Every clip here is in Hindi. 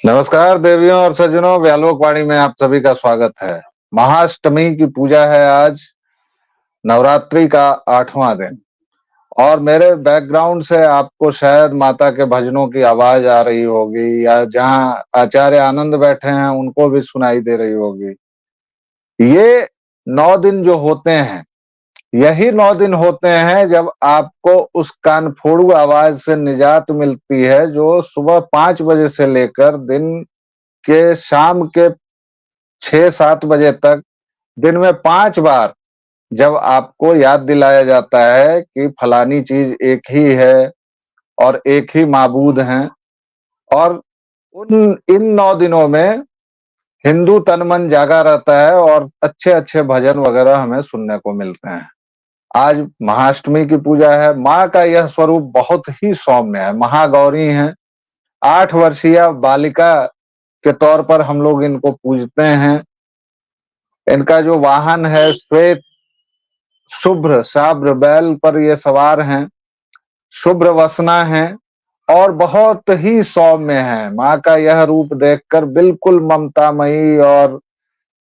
नमस्कार देवियों और सज्जनों, व्यालोक वाणी में आप सभी का स्वागत है। महाअष्टमी की पूजा है आज, नवरात्रि का 8वां दिन। और मेरे बैकग्राउंड से आपको शायद माता के भजनों की आवाज आ रही होगी, या जहां आचार्य आनंद बैठे हैं उनको भी सुनाई दे रही होगी। ये 9 दिन जो होते हैं, यही 9 दिन होते हैं जब आपको उस कानफोड़ू आवाज से निजात मिलती है, जो सुबह 5 बजे से लेकर दिन के शाम के 6-7 बजे तक दिन में 5 बार जब आपको याद दिलाया जाता है कि फलानी चीज एक ही है और एक ही माबूद हैं। और उन इन 9 दिनों में हिंदू तन मन जागा रहता है और अच्छे अच्छे भजन वगैरह हमें सुनने को मिलते हैं। आज महाअष्टमी की पूजा है। माँ का यह स्वरूप बहुत ही सौम्य है, महागौरी है। 8 वर्षीय बालिका के तौर पर हम लोग इनको पूजते हैं। इनका जो वाहन है श्वेत शुभ्र साब्र बैल पर ये सवार हैं, शुभ्र वसना है और बहुत ही सौम्य है। माँ का यह रूप देखकर बिल्कुल ममतामयी और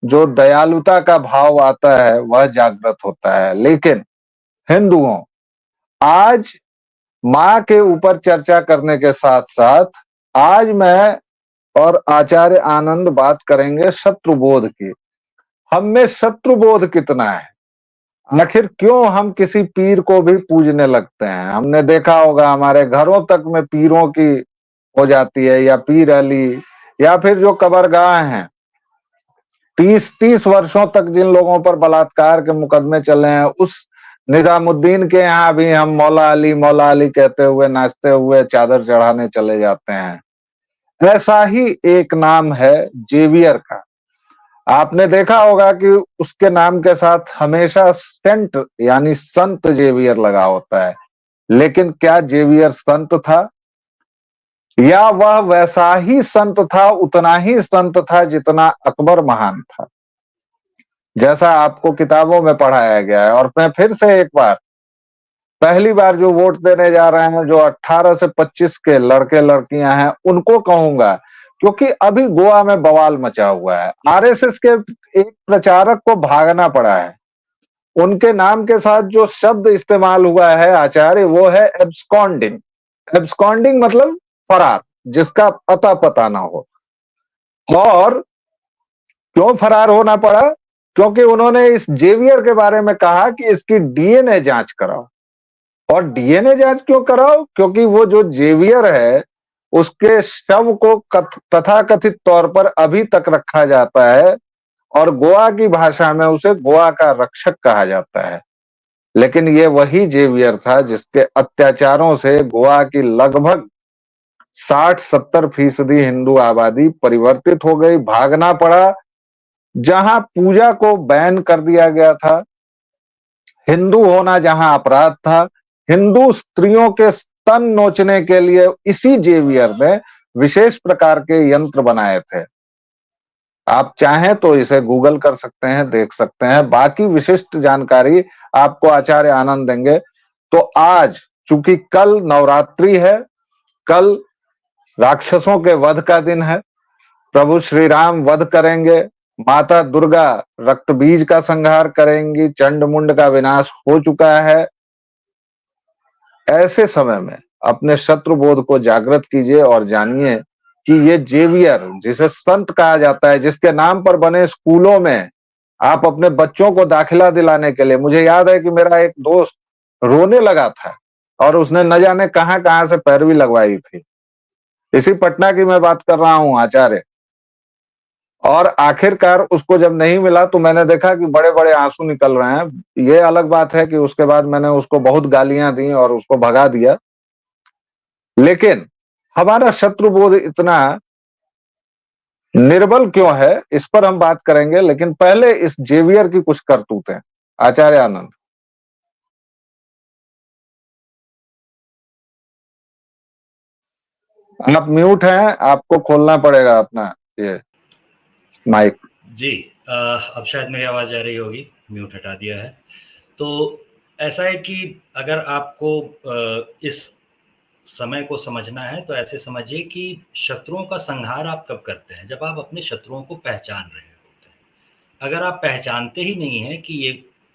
जो दयालुता का भाव आता है वह जागृत होता है। लेकिन हिंदुओं, आज माँ के ऊपर चर्चा करने के साथ साथ आज मैं और आचार्य आनंद बात करेंगे शत्रुबोध की। हम में शत्रुबोध कितना है? आखिर क्यों हम किसी पीर को भी पूजने लगते हैं? हमने देखा होगा हमारे घरों तक में पीरों की हो जाती है, या पीर अली, या फिर जो कबरगाह हैं। 30-30 वर्षों तक जिन लोगों पर बलात्कार के मुकदमे चले हैं, उस निजामुद्दीन के यहाँ भी हम मौला अली कहते हुए नाचते हुए चादर चढ़ाने चले जाते हैं। ऐसा ही एक नाम है जेवियर का। आपने देखा होगा कि उसके नाम के साथ हमेशा सेंट यानी संत जेवियर लगा होता है। लेकिन क्या जेवियर संत था, या वह वैसा ही संत था, उतना ही संत था जितना अकबर महान था, जैसा आपको किताबों में पढ़ाया गया है? और मैं फिर से एक बार, पहली बार जो वोट देने जा रहे हैं, जो 18 से 25 के लड़के लड़कियां हैं, उनको कहूंगा, क्योंकि अभी गोवा में बवाल मचा हुआ है। आरएसएस के एक प्रचारक को भागना पड़ा है। उनके नाम के साथ जो शब्द इस्तेमाल हुआ है आचार्य, वो है एब्सकॉन्डिंग। एब्सकॉन्डिंग मतलब फरार, जिसका अता पता ना हो। और क्यों फरार होना पड़ा? क्योंकि उन्होंने इस जेवियर के बारे में कहा कि इसकी डीएनए जांच कराओ। और डीएनए जांच क्यों कराओ? क्योंकि वो जो जेवियर है उसके शव को तथाकथित तौर पर अभी तक रखा जाता है, और गोवा की भाषा में उसे गोवा का रक्षक कहा जाता है। लेकिन ये वही जेवियर था जिसके अत्याचारों से गोवा की लगभग 60-70% हिंदू आबादी परिवर्तित हो गई, भागना पड़ा। जहां पूजा को बैन कर दिया गया था, हिंदू होना जहां अपराध था, हिंदू स्त्रियों के स्तन नोचने के लिए इसी जेवियर ने विशेष प्रकार के यंत्र बनाए थे। आप चाहें तो इसे गूगल कर सकते हैं, देख सकते हैं। बाकी विशिष्ट जानकारी आपको आचार्य आनंद देंगे। तो आज चूंकि कल नवरात्रि है, कल राक्षसों के वध का दिन है, प्रभु श्री राम वध करेंगे, माता दुर्गा रक्त बीज का संहार करेंगी, चंड मुंड का विनाश हो चुका है। ऐसे समय में अपने शत्रुबोध को जागृत कीजिए और जानिए कि ये जेवियर, जिसे संत कहा जाता है, जिसके नाम पर बने स्कूलों में आप अपने बच्चों को दाखिला दिलाने के लिए, मुझे याद है कि मेरा एक दोस्त रोने लगा था और उसने न जाने कहां कहां से पैरवी लगवाई थी। इसी पटना की मैं बात कर रहा हूं आचार्य। और आखिरकार उसको जब नहीं मिला तो मैंने देखा कि बड़े बड़े आंसू निकल रहे हैं। ये अलग बात है कि उसके बाद मैंने उसको बहुत गालियां दी और उसको भगा दिया। लेकिन हमारा शत्रुबोध इतना निर्बल क्यों है, इस पर हम बात करेंगे। लेकिन पहले इस जेवियर की कुछ करतूतें। आचार्य आनंद। आप म्यूट हैं, आपको खोलना पड़ेगा अपना ये माइक। जी, अब शायद मेरी आवाज़ आ रही होगी, म्यूट हटा दिया है। तो ऐसा है कि अगर आपको इस समय को समझना है तो ऐसे समझिए कि शत्रुओं का संहार आप कब करते हैं, जब आप अपने शत्रुओं को पहचान रहे होते हैं। अगर आप पहचानते ही नहीं है कि ये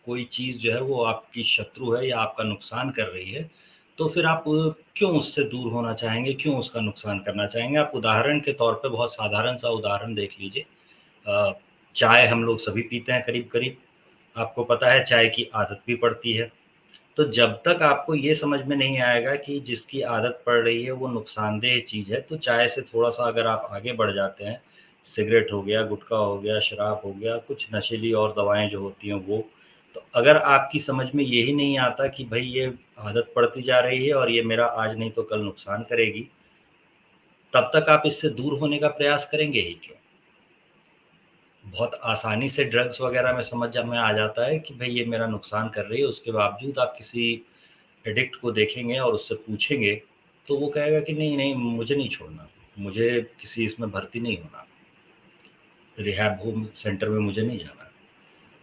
कोई चीज़ जो है वो आपकी शत्रु है या आपका नुकसान कर रही है, तो फिर आप क्यों उससे दूर होना चाहेंगे, क्यों उसका नुकसान करना चाहेंगे। आप उदाहरण के तौर पे बहुत साधारण सा उदाहरण देख लीजिए। चाय हम लोग सभी पीते हैं करीब-करीब, आपको पता है चाय की आदत भी पड़ती है। तो जब तक आपको ये समझ में नहीं आएगा कि जिसकी आदत पड़ रही है वो नुकसानदेह चीज़ है, तो चाय से थोड़ा-सा अगर आप आगे बढ़ जाते हैं, सिगरेट हो गया, गुटखा हो गया, शराब हो गया, कुछ नशीली और दवाएँ जो होती हैं वो, तो अगर आपकी समझ में यही नहीं आता कि भई ये आदत पड़ती जा रही है और ये मेरा आज नहीं तो कल नुकसान करेगी, तब तक आप इससे दूर होने का प्रयास करेंगे ही क्यों? बहुत आसानी से ड्रग्स वगैरह में समझ में आ जाता है कि भई ये मेरा नुकसान कर रही है, उसके बावजूद आप किसी एडिक्ट को देखेंगे और उससे पूछेंगे, तो वो कहेगा कि नहीं, नहीं मुझे नहीं छोड़ना, मुझे किसी इसमें भर्ती नहीं होना, रिहैब होम सेंटर में मुझे नहीं जाना।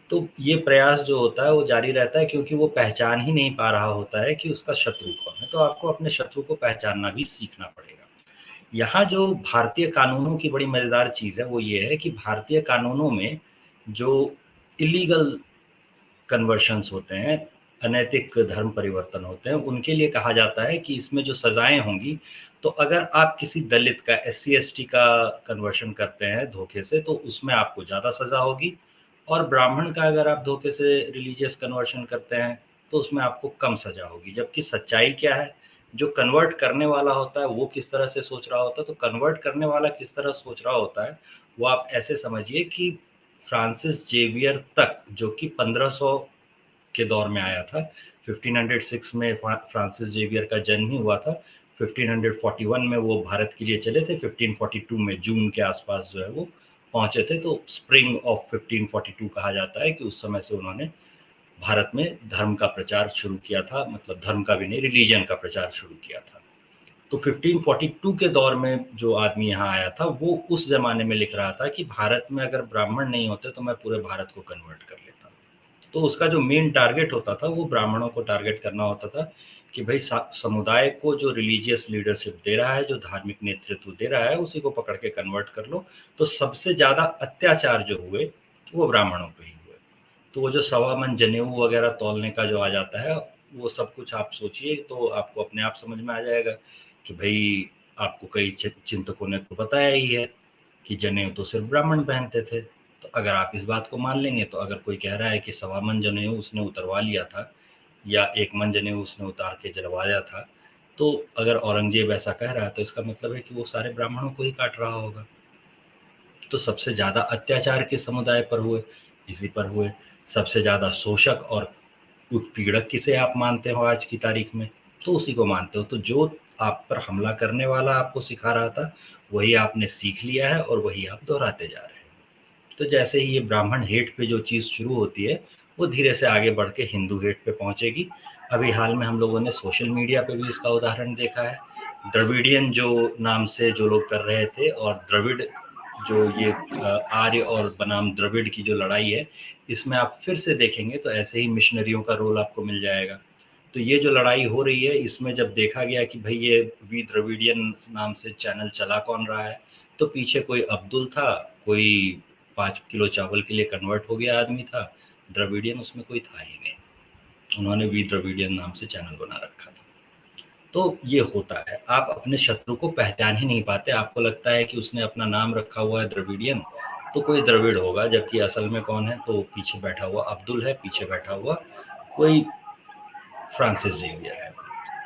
तो ये प्रयास जो होता है वो जारी रहता है क्योंकि वो पहचान ही नहीं पा रहा होता है कि उसका शत्रु कौन है, तो आपको अपने शत्रु को पहचानना भी सीखना पड़ेगा। यहाँ जो भारतीय कानूनों की बड़ी मज़ेदार चीज़ है वो ये है कि भारतीय कानूनों में जो इल्लीगल कन्वर्शंस होते हैं, अनैतिक धर्म परिवर्तन होते हैं, उनके लिए कहा जाता है कि इसमें जो सज़ाएँ होंगी, तो अगर आप किसी दलित का, एससी-एसटी का कन्वर्शन करते हैं धोखे से, तो उसमें आपको ज़्यादा सज़ा होगी और ब्राह्मण का अगर आप धोखे से रिलीजियस कन्वर्शन करते हैं, तो उसमें आपको कम सज़ा होगी। जबकि सच्चाई क्या है? जो कन्वर्ट करने वाला होता है, वो किस तरह से सोच रहा होता है, तो कन्वर्ट करने वाला किस तरह सोच रहा होता है, वो आप ऐसे समझिए कि फ्रांसिस जेवियर तक, जो कि 1500 के दौर में आया था। 1506 में फ्रांसिस जेवियर का जन्म ही हुआ था। 1541 में वो भारत के लिए चले थे। 1542 में जून के आसपास जो है वो पहुंचे थे। तो स्प्रिंग ऑफ 1542 कहा जाता है कि उस समय से उन्होंने भारत में धर्म का प्रचार शुरू किया था, मतलब धर्म का भी नहीं, रिलीजन का प्रचार शुरू किया था। तो 1542 के दौर में जो आदमी यहाँ आया था, वो उस ज़माने में लिख रहा था कि भारत में अगर ब्राह्मण नहीं होते तो मैं पूरे भारत को कन्वर्ट कर लेता। तो उसका जो मेन टारगेट होता था वो ब्राह्मणों को टारगेट करना होता था कि भाई समुदाय को जो रिलीजियस लीडरशिप दे रहा है, जो धार्मिक नेतृत्व दे रहा है, उसी को पकड़ के कन्वर्ट कर लो। तो सबसे ज़्यादा अत्याचार जो हुए वो ब्राह्मणों पे ही हुए। तो वो जो सवा मन जनेऊ वगैरह तौलने का जो आ जाता है, वो सब कुछ आप सोचिए तो आपको अपने आप समझ में आ जाएगा कि भाई आपको कई चिंतकों ने तो बताया ही है कि जनेऊ तो सिर्फ ब्राह्मण पहनते थे। तो अगर आप इस बात को मान लेंगे तो अगर कोई कह रहा है कि सवा मन जनेऊ उसने उतरवा लिया था या एक मन जनेऊ उसने उतार के जलवाया था, तो अगर औरंगजेब ऐसा कह रहा है तो इसका मतलब है कि वो सारे ब्राह्मणों को ही काट रहा होगा। तो सबसे ज़्यादा अत्याचार किस समुदाय पर हुए? इसी पर हुए। सबसे ज़्यादा शोषक और उत्पीड़क किसे आप मानते हो आज की तारीख में? तो उसी को मानते हो। तो जो आप पर हमला करने वाला आपको सिखा रहा था, वही आपने सीख लिया है और वही आप दोहराते जा रहे हैं। तो जैसे ही ये ब्राह्मण हेट पे जो चीज़ शुरू होती है, वो धीरे से आगे बढ़ के हिंदू हेट पे पहुँचेगी। अभी हाल में हम लोगों ने सोशल मीडिया पे भी इसका उदाहरण देखा है। द्रविडियन जो नाम से जो लोग कर रहे थे और द्रविड़ जो ये आर्य और बनाम द्रविड़ की जो लड़ाई है, इसमें आप फिर से देखेंगे तो ऐसे ही मिशनरियों का रोल आपको मिल जाएगा। तो ये जो लड़ाई हो रही है, इसमें जब देखा गया कि भई ये वी द्रविडियन नाम से चैनल चला कौन रहा है, तो पीछे कोई अब्दुल था, कोई 5 किलो चावल के लिए कन्वर्ट हो गया आदमी था, द्रविडियन उसमें कोई था ही नहीं। उन्होंने वी द्रविडियन नाम से चैनल बना रखा था। तो ये होता है, आप अपने शत्रु को पहचान ही नहीं पाते, आपको लगता है कि उसने अपना नाम रखा हुआ है द्रविडियन, तो कोई द्रविड़ होगा, जबकि असल में कौन है, तो पीछे बैठा हुआ अब्दुल है, पीछे बैठा हुआ कोई फ्रांसिस जेवियर है।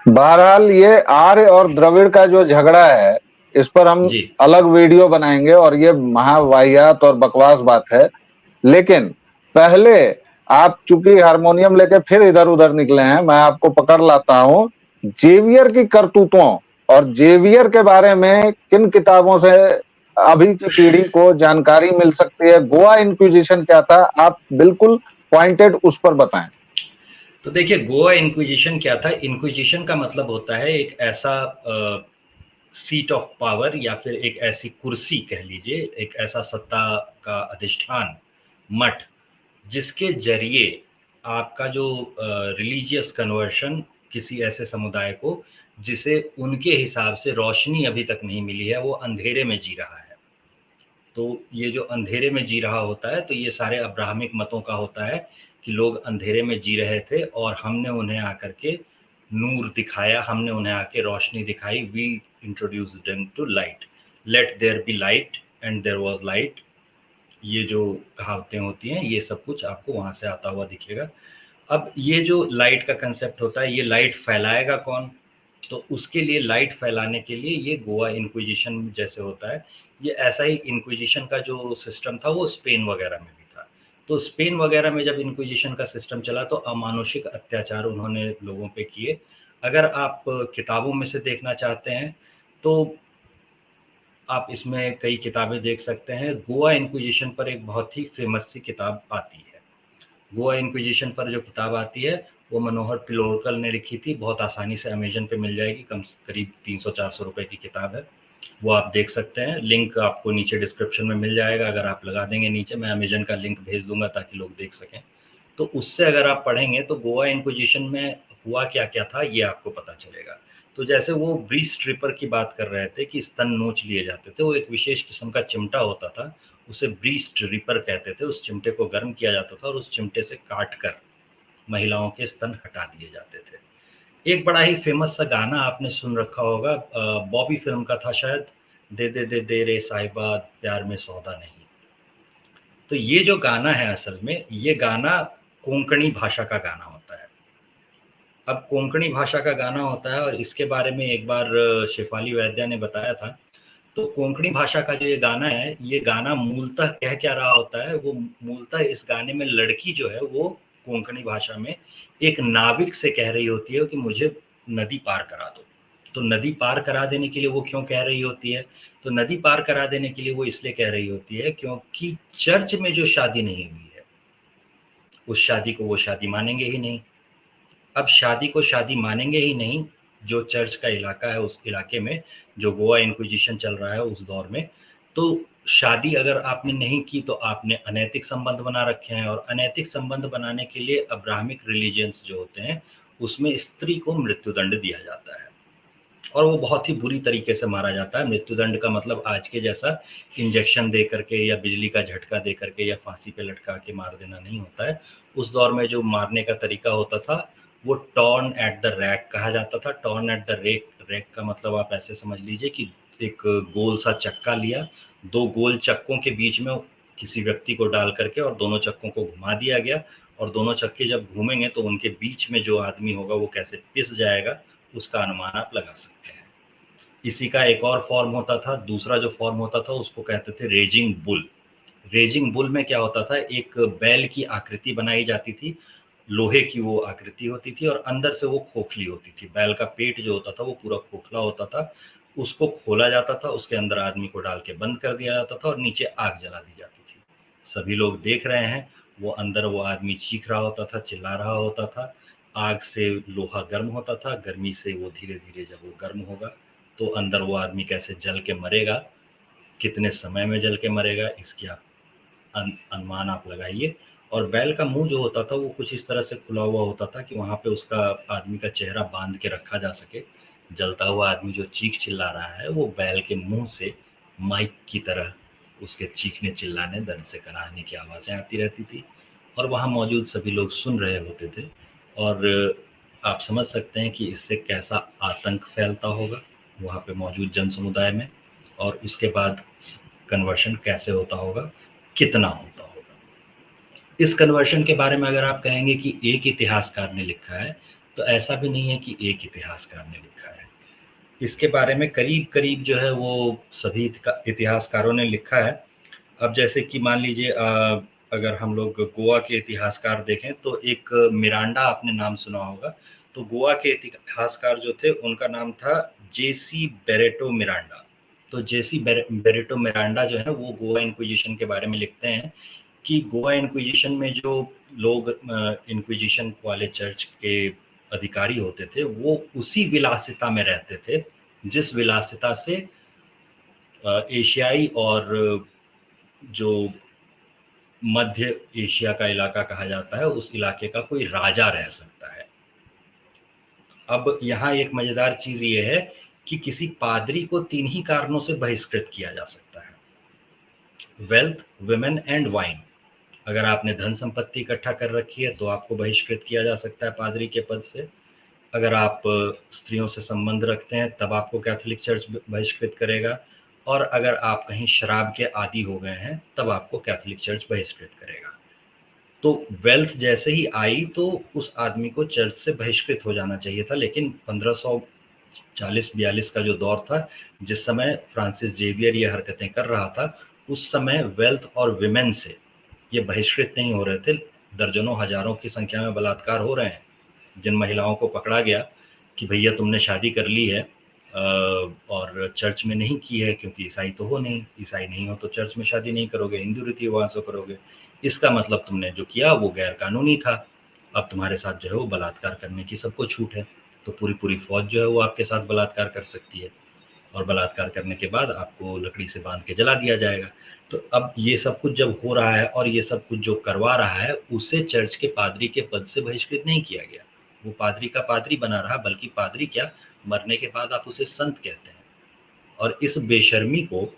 बहरहाल ये आर्य और द्रविड़ का जो झगड़ा है, इस पर हम जी। अलग वीडियो बनाएंगे और ये महावाहियात और बकवास बात है। लेकिन पहले आप चूंकि हारमोनियम लेके फिर इधर उधर निकले हैं, मैं आपको पकड़ लाता हूं। जेवियर की करतूतों और जेवियर के बारे में किन किताबों से अभी की पीढ़ी को जानकारी मिल सकती है? गोवा इंक्विजिशन क्या था? आप बिल्कुल पॉइंटेड उस पर बताएं। तो देखिए, गोवा इंक्विजिशन क्या था? इंक्विजिशन का मतलब होता है एक ऐसा सीट ऑफ पावर या फिर एक ऐसी कुर्सी कह लीजिए, एक ऐसा सत्ता का अधिष्ठान, मठ, जिसके जरिए आपका जो रिलीजियस कन्वर्शन किसी ऐसे समुदाय को जिसे उनके हिसाब से रोशनी अभी तक नहीं मिली है, वो अंधेरे में जी रहा है। तो ये जो अंधेरे में जी रहा होता है, तो ये सारे अब्राहमिक मतों का होता है कि लोग अंधेरे में जी रहे थे और हमने उन्हें आकर के नूर दिखाया, हमने उन्हें आके रोशनी दिखाई। We introduced them to light, let there be light and there was light. ये जो कहावतें होती हैं, ये सब कुछ आपको वहाँ से आता हुआ दिखेगा। अब ये जो लाइट का कंसेप्ट होता है, ये लाइट फैलाएगा कौन? तो उसके लिए, लाइट फैलाने के लिए, ये गोवा इंक्विजिशन जैसे होता है, ये ऐसा ही इंक्विजिशन का जो सिस्टम था वो स्पेन वगैरह में भी था। तो स्पेन वगैरह में जब इंक्विजिशन का सिस्टम चला तो अमानुषिक अत्याचार उन्होंने लोगों पे किए। अगर आप किताबों में से देखना चाहते हैं तो आप इसमें कई किताबें देख सकते हैं। गोवा इंक्विजिशन पर एक बहुत ही फेमस सी किताब आती है। गोवा इंक्विजिशन पर जो किताब आती है वो मनोहर पिलोरकल ने लिखी थी। बहुत आसानी से अमेजन पे मिल जाएगी, करीब 300-400 रुपए की किताब है। वो आप देख सकते हैं, लिंक आपको नीचे डिस्क्रिप्शन में मिल जाएगा। अगर आप लगा देंगे नीचे, मैं अमेजन का लिंक भेज दूंगा ताकि लोग देख सकें। तो उससे अगर आप पढ़ेंगे तो गोवा इंक्विजिशन में हुआ क्या क्या था ये आपको पता चलेगा। तो जैसे वो ब्री स्ट्रिपर की बात कर रहे थे कि स्तन नोच लिए जाते थे, वो एक विशेष किस्म का चिमटा होता था, उसे ब्री स्ट्रिपर कहते थे। उस चिमटे को गर्म किया जाता था और उस चिमटे से काट कर महिलाओं के स्तन हटा दिए जाते थे। एक बड़ा ही फेमस सा गाना आपने सुन रखा होगा, बॉबी फिल्म का था शायद, दे रे साहिबा प्यार में सौदा नहीं। तो ये जो गाना है, असल में ये गाना कोंकणी भाषा का गाना होता है। अब कोंकणी भाषा का गाना होता है और इसके बारे में एक बार शेफाली वैद्या ने बताया था। तो कोंकणी भाषा का जो ये गाना है, ये गाना मूलतः कह क्या रहा होता है, वो मूलतः इस गाने में लड़की जो है वो कोंकणी भाषा में एक नाविक से कह रही होती है कि मुझे नदी पार करा दो। तो नदी पार करा देने के लिए वो क्यों कह रही होती है? तो नदी पार करा देने के लिए वो इसलिए कह रही होती है क्योंकि चर्च में जो शादी नहीं हुई है, उस शादी को वो शादी मानेंगे ही नहीं। अब शादी को शादी मानेंगे ही नहीं, जो चर्च का इलाका है उस इलाके में जो गोवा इंक्विजिशन चल रहा है उस दौर में, तो शादी अगर आपने नहीं की तो आपने अनैतिक संबंध बना रखे हैं। और अनैतिक संबंध बनाने के लिए अब्राहमिक रिलीजियंस जो होते हैं उसमें स्त्री को मृत्युदंड दिया जाता है और वो बहुत ही बुरी तरीके से मारा जाता है। मृत्युदंड का मतलब आज के जैसा इंजेक्शन दे करके या बिजली का झटका दे करके या फांसी पे लटका के मार देना नहीं होता है। उस दौर में जो मारने का तरीका होता था वो टॉर्न एट द रैक कहा जाता था। Torn at the rack, rack का मतलब आप ऐसे समझ लीजिए कि एक गोल सा चक्का लिया, दो गोल चक्कों के बीच में किसी व्यक्ति को डाल करके और दोनों चक्कों को घुमा दिया गया और दोनों चक्के जब घूमेंगे तो उनके बीच में जो आदमी होगा वो कैसे पिस जाएगा उसका अनुमान आप लगा सकते हैं। इसी का एक और फॉर्म होता था, दूसरा जो फॉर्म होता था उसको कहते थे रेजिंग बुल। रेजिंग बुल में क्या होता था, एक बैल की आकृति बनाई जाती थी, लोहे की वो आकृति होती थी और अंदर से वो खोखली होती थी। बैल का पेट जो होता था वो पूरा खोखला होता था, उसको खोला जाता था, उसके अंदर आदमी को डाल के बंद कर दिया जाता था और नीचे आग जला दी जाती थी। सभी लोग देख रहे हैं, वो अंदर वो आदमी चीख रहा होता था, चिल्ला रहा होता था। आग से लोहा गर्म होता था, गर्मी से वो धीरे धीरे जब वो गर्म होगा तो अंदर वो आदमी कैसे जल के मरेगा, कितने समय में जल के मरेगा, इसकी आप अनुमान आप लगाइए। और बैल का मुंह जो होता था वो कुछ इस तरह से खुला हुआ होता था कि वहां पे उसका आदमी का चेहरा बांध के रखा जा सके। जलता हुआ आदमी जो चीख चिल्ला रहा है वो बैल के मुंह से माइक की तरह उसके चीखने चिल्लाने, दर्द से कराहने की आवाज़ें आती रहती थी और वहाँ मौजूद सभी लोग सुन रहे होते थे। और आप समझ सकते हैं कि इससे कैसा आतंक फैलता होगा वहाँ पे मौजूद जन समुदाय में, और उसके बाद कन्वर्शन कैसे होता होगा, कितना होता होगा। इस कन्वर्शन के बारे में अगर आप कहेंगे कि एक इतिहासकार ने लिखा है, तो ऐसा भी नहीं है कि एक इतिहासकार ने लिखा है। इसके बारे में करीब-करीब जो है वो सभी इतिहासकारों ने लिखा है। अब जैसे कि मान लीजिए अगर हम लोग गोवा के इतिहासकार देखें तो एक मिरांडा आपने नाम सुना होगा। तो गोवा के इतिहासकार जो थे उनका नाम था जेसी बेरेटो मिरांडा। तो जेसी बेरेटो मिरांडा जो है वो गोवा इंक्विजिशन के बारे में लिखते हैं कि गोवा इंक्विजिशन में जो लोग इंक्विजिशन वाले चर्च के अधिकारी होते थे वो उसी विलासिता में रहते थे जिस विलासिता से एशियाई और जो मध्य एशिया का इलाका कहा जाता है उस इलाके का कोई राजा रह सकता है। अब यहाँ एक मजेदार चीज ये है कि किसी पादरी को 3 ही कारणों से बहिष्कृत किया जा सकता है, वेल्थ, वुमेन एंड वाइन। अगर आपने धन संपत्ति इकट्ठा कर रखी है तो आपको बहिष्कृत किया जा सकता है पादरी के पद से। अगर आप स्त्रियों से संबंध रखते हैं तब आपको कैथोलिक चर्च बहिष्कृत करेगा, और अगर आप कहीं शराब के आदी हो गए हैं तब आपको कैथोलिक चर्च बहिष्कृत करेगा। तो वेल्थ जैसे ही आई तो उस आदमी को चर्च से बहिष्कृत हो जाना चाहिए था, लेकिन 1540-42 का जो दौर था, जिस समय फ्रांसिस जेवियर ये हरकतें कर रहा था, उस समय वेल्थ और विमेन से ये बहिष्कृत नहीं हो रहे थे। दर्जनों हजारों की संख्या में बलात्कार हो रहे हैं। जिन महिलाओं को पकड़ा गया कि भैया तुमने शादी कर ली है और चर्च में नहीं की है, क्योंकि ईसाई तो हो नहीं, ईसाई नहीं हो तो चर्च में शादी नहीं करोगे, हिंदू रीति रिवाज से करोगे, इसका मतलब तुमने जो किया वो गैर कानूनी था। अब तुम्हारे साथ जो है वो बलात्कार करने की सबको छूट है। तो पूरी पूरी फौज जो है वो आपके साथ बलात्कार कर सकती है, और बलात्कार करने के बाद आपको लकड़ी से बांध के जला दिया जाएगा। तो अब ये सब कुछ जब हो रहा है और ये सब कुछ जो करवा रहा है, उसे चर्च के पादरी के पद से बहिष्कृत नहीं किया गया। वो पादरी का पादरी बना रहा, बल्कि पादरी क्या, मरने के बाद आप उसे संत कहते हैं। और इस बेशर्मी को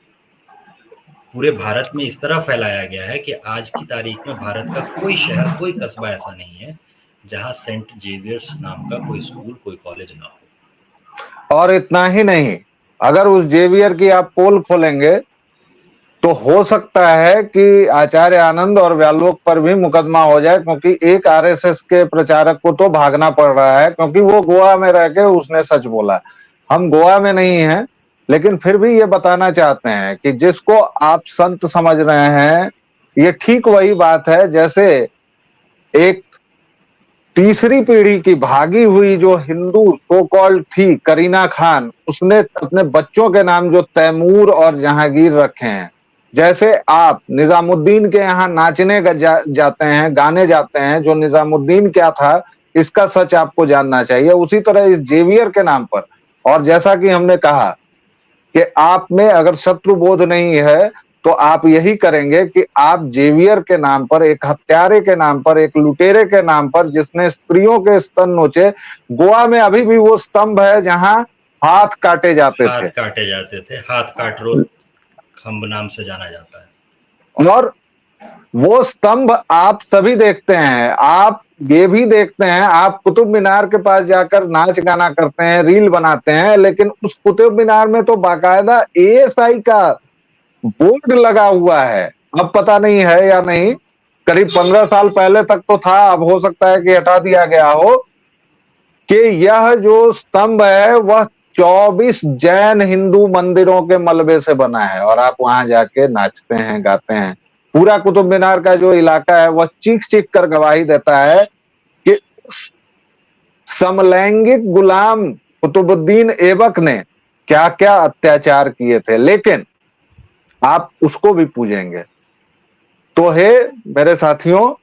पूरे भारत में इस तरह फैलाया गया है कि आज की तारीख में भारत का कोई शहर, कोई कस्बा ऐसा नहीं है जहां सेंट जेवियर्स नाम का कोई स्कूल, कोई कॉलेज ना हो। और इतना ही नहीं, अगर उस जेवियर की आप पोल खोलेंगे तो हो सकता है कि आचार्य आनंद और व्यालोक पर भी मुकदमा हो जाए, क्योंकि एक आरएसएस के प्रचारक को तो भागना पड़ रहा है, क्योंकि वो गोवा में रह के उसने सच बोला। हम गोवा में नहीं हैं, लेकिन फिर भी ये बताना चाहते हैं कि जिसको आप संत समझ रहे हैं, ये ठीक वही बात है जैसे एक तीसरी पीढ़ी की भागी हुई जो हिंदू सो कॉल्ड थी करीना खान, उसने अपने बच्चों के नाम जो तैमूर और जहांगीर रखे हैं। जैसे आप निजामुद्दीन के यहाँ नाचने जाते हैं, गाने जाते हैं, जो निजामुद्दीन क्या था इसका सच आपको जानना चाहिए। उसी तरह इस जेवियर के नाम पर, और जैसा कि हमने कहा कि आप में अगर शत्रु बोध नहीं है तो आप यही करेंगे कि आप जेवियर के नाम पर, एक हत्यारे के नाम पर, एक लुटेरे के नाम पर, जिसने स्त्रियों के स्तन नोचे, गोवा में अभी भी वो स्तंभ है जहां हाथ काटे जाते थे, हाथ काटे जाते थे, हाथ काट रोज खम्ब नाम से जाना जाता है। और वो स्तंभ आप सभी देखते हैं। आप ये भी देखते हैं, आप कुतुब मीनार के पास जाकर नाच गाना करते हैं, रील बनाते हैं, लेकिन उस कुतुब मीनार में तो बाकायदा एएसआई का बोर्ड लगा हुआ है। अब पता नहीं है या नहीं, करीब 15 साल पहले तक तो था, अब हो सकता है कि हटा दिया गया हो, कि यह जो स्तंभ है वह 24 जैन हिंदू मंदिरों के मलबे से बना है, और आप वहां जाके नाचते हैं, गाते हैं। पूरा कुतुब मीनार का जो इलाका है वह चीख चीख कर गवाही देता है कि समलैंगिक गुलाम कुतुबुद्दीन ऐबक ने क्या क्या अत्याचार किए थे, लेकिन आप उसको भी पूजेंगे। तो हे मेरे साथियों,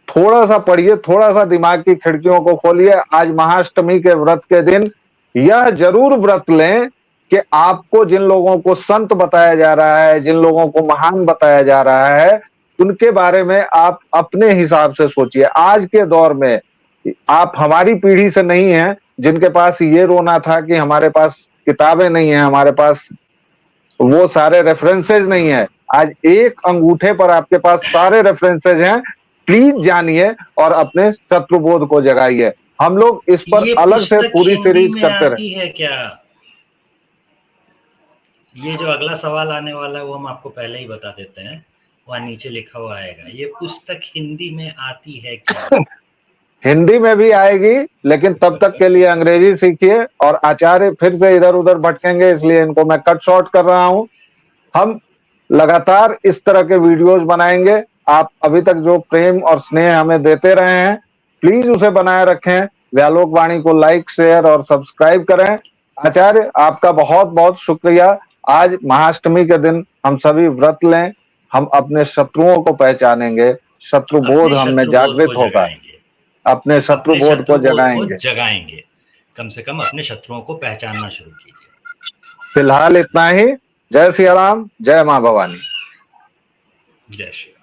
थोड़ा सा पढ़िए, थोड़ा सा दिमाग की खिड़कियों को खोलिए। आज महाअष्टमी के व्रत के दिन यह जरूर व्रत लें कि आपको जिन लोगों को संत बताया जा रहा है, जिन लोगों को महान बताया जा रहा है, उनके बारे में आप अपने हिसाब से सोचिए। आज के दौर में आप हमारी पीढ़ी से नहीं हैं जिनके पास ये रोना था कि हमारे पास किताबें नहीं है, हमारे पास वो सारे रेफरेंसेज नहीं है। आज एक अंगूठे पर आपके पास सारे रेफरेंसेज हैं। प्लीज जानिए और अपने शत्रुबोध को जगाइए। हम लोग इस पर ये अलग से पुस्तक पूरी हिंदी सीरीज में करते रहे। आती है क्या? ये जो अगला सवाल आने वाला है वो हम आपको पहले ही बता देते हैं, वहां नीचे लिखा हुआ आएगा, ये पुस्तक हिंदी में आती है क्या? हिंदी में भी आएगी, लेकिन तब तक के लिए अंग्रेजी सीखिए। और आचार्य फिर से इधर उधर भटकेंगे, इसलिए इनको मैं कट शॉर्ट कर रहा हूं। हम लगातार इस तरह के वीडियोस बनाएंगे। आप अभी तक जो प्रेम और स्नेह हमें देते रहे हैं, प्लीज उसे बनाए रखें। व्यालोक वाणी को लाइक, शेयर और सब्सक्राइब करें। आचार्य, आपका बहुत बहुत शुक्रिया। आज महाअष्टमी के दिन हम सभी व्रत लें, हम अपने शत्रुओं को पहचानेंगे, शत्रुबोध अपने हम में शत्रुबोध को जागृत होगा, जगाएंगे, अपने अपने शत्रुबोध को शत्रुबोध को जगाएंगे। जगाएंगे। कम से कम अपने शत्रुओं को पहचानना शुरू कीजिए। फिलहाल इतना ही। जय सिया राम, जय मां भवानी। जय श्री राम।